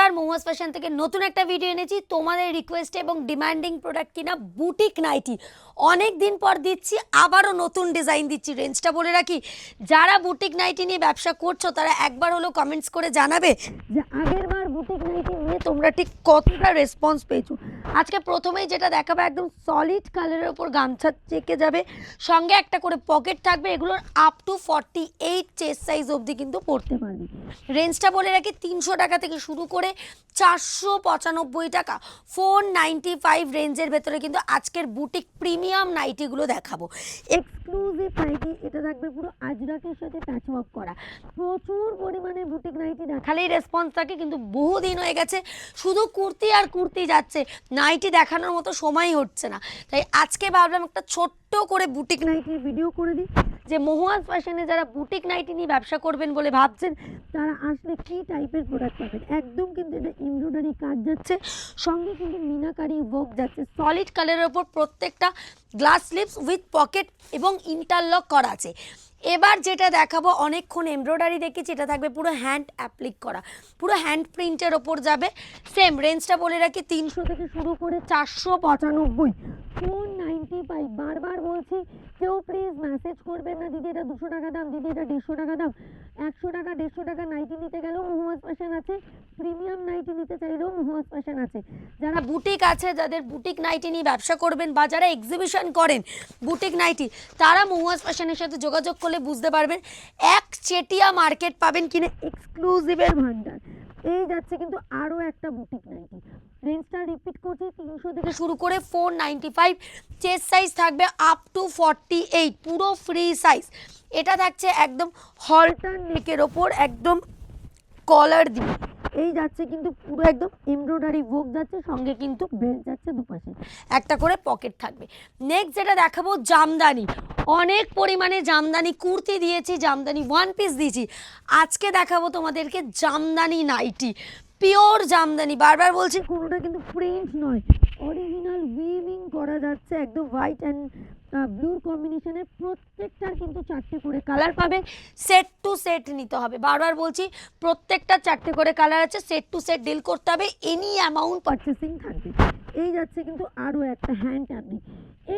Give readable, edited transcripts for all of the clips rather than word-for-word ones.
নমস্কার, মহুয়াস ফ্যাশন থেকে নতুন একটা ভিডিও এনেছি তোমাদের রিকোয়েস্টে এবং ডিমান্ডিং প্রোডাক্ট কিনা বুটিক নাইটি। অনেক দিন পর দিচ্ছি, আবারও নতুন ডিজাইন দিচ্ছি। রেঞ্জটা বলে রাখি, যারা বুটিক নাইটি নিয়ে ব্যবসা করছো তারা একবার হলো কমেন্টস করে জানাবে যে আগের বার বুটিক নাইটি নিয়ে তোমরা ঠিক কতটা রেসপন্স পেয়েছো। আজকে প্রথমেই যেটা দেখাবে একদম সলিড কালারের ওপর গামছা চেকে যাবে, সঙ্গে একটা করে পকেট থাকবে। এগুলোর আপ টু 48 চেস্ট সাইজ অবধি কিন্তু পড়তে পারবে। রেঞ্জটা বলে রাখি 300 টাকা থেকে শুরু করে 495 টাকা, 495 রেঞ্জের ভেতরে কিন্তু আজকের বুটিক প্রিমিয়াম নাইটিগুলো দেখাবো। এক্সক্লুসিভ নাইটি, এটা থাকবে পুরো আজরাকের সাথে প্যাচ ওয়ার্ক করা। প্রচুর পরিমাণে বুটিক নাইটি দেখালেই রেসপন্স থাকে, কিন্তু বহুদিন হয়ে গেছে শুধু কুর্তি আর কুর্তি যাচ্ছে, নাইটি দেখানোর মতো সময়ই হচ্ছে না। তাই আজকে ভাবলাম একটা ছোট্ট করে বুটিক নাইটির ভিডিও করে দিই, যে মহুয়াস ফ্যাশনে যারা বুটিক নাইটি নিয়ে ব্যবসা করবেন বলে ভাবছেন তারা আসলে কী টাইপের প্রোডাক্ট পাবেন। একদম কিন্তু এটা এমব্রয়ডারি কাজ যাচ্ছে, সঙ্গে কিন্তু মিনাকারি ওয়ার্ক যাচ্ছে। সলিড কালারের ওপর প্রত্যেকটা গ্লাস স্লিপস উইথ পকেট এবং ইন্টারলক করা আছে। এবার যেটা দেখাবো, অনেকক্ষণ এমব্রয়ডারি দেখেছি, এটা থাকবে পুরো হ্যান্ড অ্যাপ্লিক করা, পুরো হ্যান্ড প্রিন্টের ওপর যাবে। সেম রেঞ্জটা বলে রাখি 300 থেকে শুরু করে 495, 495। বারবার বলছি, কেউ প্লিজ মেসেজ করবেন না দিদি এটা 200 টাকা দাম, দিদি এটা 150 টাকা দাম। 100 টাকা 150 টাকা নাইটি নিতে গেলেও মহুয়াস ফ্যাশন আছে, প্রিমিয়াম নাইটি নিতে চাইলেও মহুয়াস ফ্যাশন আছে। যারা বুটিক আছে, যাদের বুটিক নাইটি নিয়ে ব্যবসা করবেন বা যারা এক্সিবিশন করেন বুটিক নাইটি, তারা মহুয়াস ফ্যাশনের সাথে যোগাযোগ করলে বুঝতে পারবেন এক চেটিয়া মার্কেট পাবেন কিনা এক্সক্লুসিভের ভান্ডার। এই যাচ্ছে কিন্তু আরও একটা বুটিক নাইটি। রেঞ্জটা রিপিট করছি, 300 থেকে শুরু করে 495, চেস্ট সাইজ থাকবে আপ টু 48, পুরো ফ্রি সাইজ। এটা থাকছে একদম হলটার নেকের ওপর, একদম কলার দিয়ে। এই যাচ্ছে কিন্তু পুরো একদম এমব্রয়ডারি ওয়ার্ক যাচ্ছে, সঙ্গে কিন্তু বেল্ট যাচ্ছে দুপাশে, একটা করে পকেট থাকবে। নেক্সট যেটা দেখাবো, জামদানি। অনেক পরিমাণে জামদানি কুর্তি দিয়েছি, জামদানি ওয়ান পিস দিয়েছি। আজকে দেখাবো তোমাদেরকে জামদানি নাইটি, পিওর জামদানি। বারবার বলছি, কোনোটা কিন্তু প্রিন্ট নয়, অরিজিনাল উইভিং করা যাচ্ছে, একদম হোয়াইট অ্যান্ড ব্লুর কম্বিনেশনে। প্রত্যেকটার কিন্তু 4টে করে কালার পাবে, সেট টু সেট নিতে হবে। বারবার বলছি, প্রত্যেকটা 4টে করে কালার আছে, সেট টু সেট ডিল করতে হবে, এনি অ্যামাউন্ট পারচেসিং থাকবে। এই যাচ্ছে কিন্তু আরও একটা হ্যান্ড ট্যাবলিং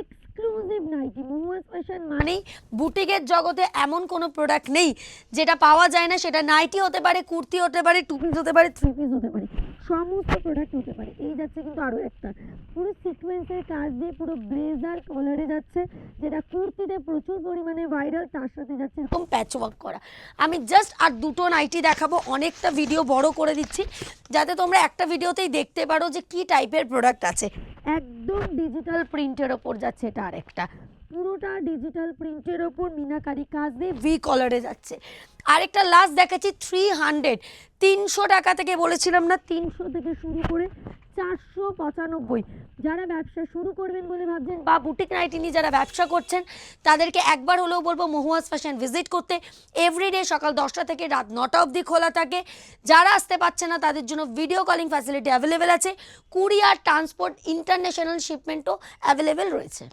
এক্সক্লুসিভ নাইটি। মহুয়াস ফ্যাশন মানেই বুটিকের জগতে এমন কোনো প্রোডাক্ট নেই যেটা পাওয়া যায় না। সেটা নাইটি হতে পারে, কুর্তি হতে পারে, টু পিস হতে পারে, থ্রি পিস হতে পারে, সমস্ত প্রোডাক্ট হতে পারে। এই যাচ্ছে কিন্তু আরও একটা পুরো সিকোয়েন্সের কাজ দিয়ে পুরো ব্লেজার কলারে যাচ্ছে, যেটা কুর্তিতে প্রচুর পরিমাণে ভাইরাল, তার সাথে যাচ্ছে এরকম প্যাচ ওয়ার্ক করা। আমি জাস্ট আর দুটো নাইটি দেখাবো, অনেকটা ভিডিও বড় করে দিচ্ছি যাতে তোমরা একটা ভিডিওতেই দেখতে পারো যে কী টাইপের প্রোডাক্ট আছে। একদম ডিজিটাল প্রিন্টের ওপর যাচ্ছে, এটা আরেকটা পুরোটা ডিজিটাল প্রিন্টের ওপর মিনাকারি কাজ দিয়ে ভি কলারে যাচ্ছে। আরেকটা লাস্ট দেখাচ্ছি 300, 300 টাকা থেকে বলেছিলাম না, 300 থেকে শুরু করে 495। যারা ব্যবসা শুরু করবেন বলে ভাবছেন বা বুটিক নাইটি নিয়ে যারা ব্যবসা করছেন, তাদেরকে একবার হলেও বলবো মহুয়াস ফ্যাশন ভিজিট করতে। এভরিডে সকাল 10টা থেকে রাত 9টা অবধি খোলা থাকে। যারা আসতে পারছে না তাদের জন্য ভিডিও কলিং ফ্যাসিলিটি অ্যাভেলেবেল আছে, কুরিয়ার, ট্রান্সপোর্ট, ইন্টারন্যাশনাল শিপমেন্টও অ্যাভেলেবেল রয়েছে।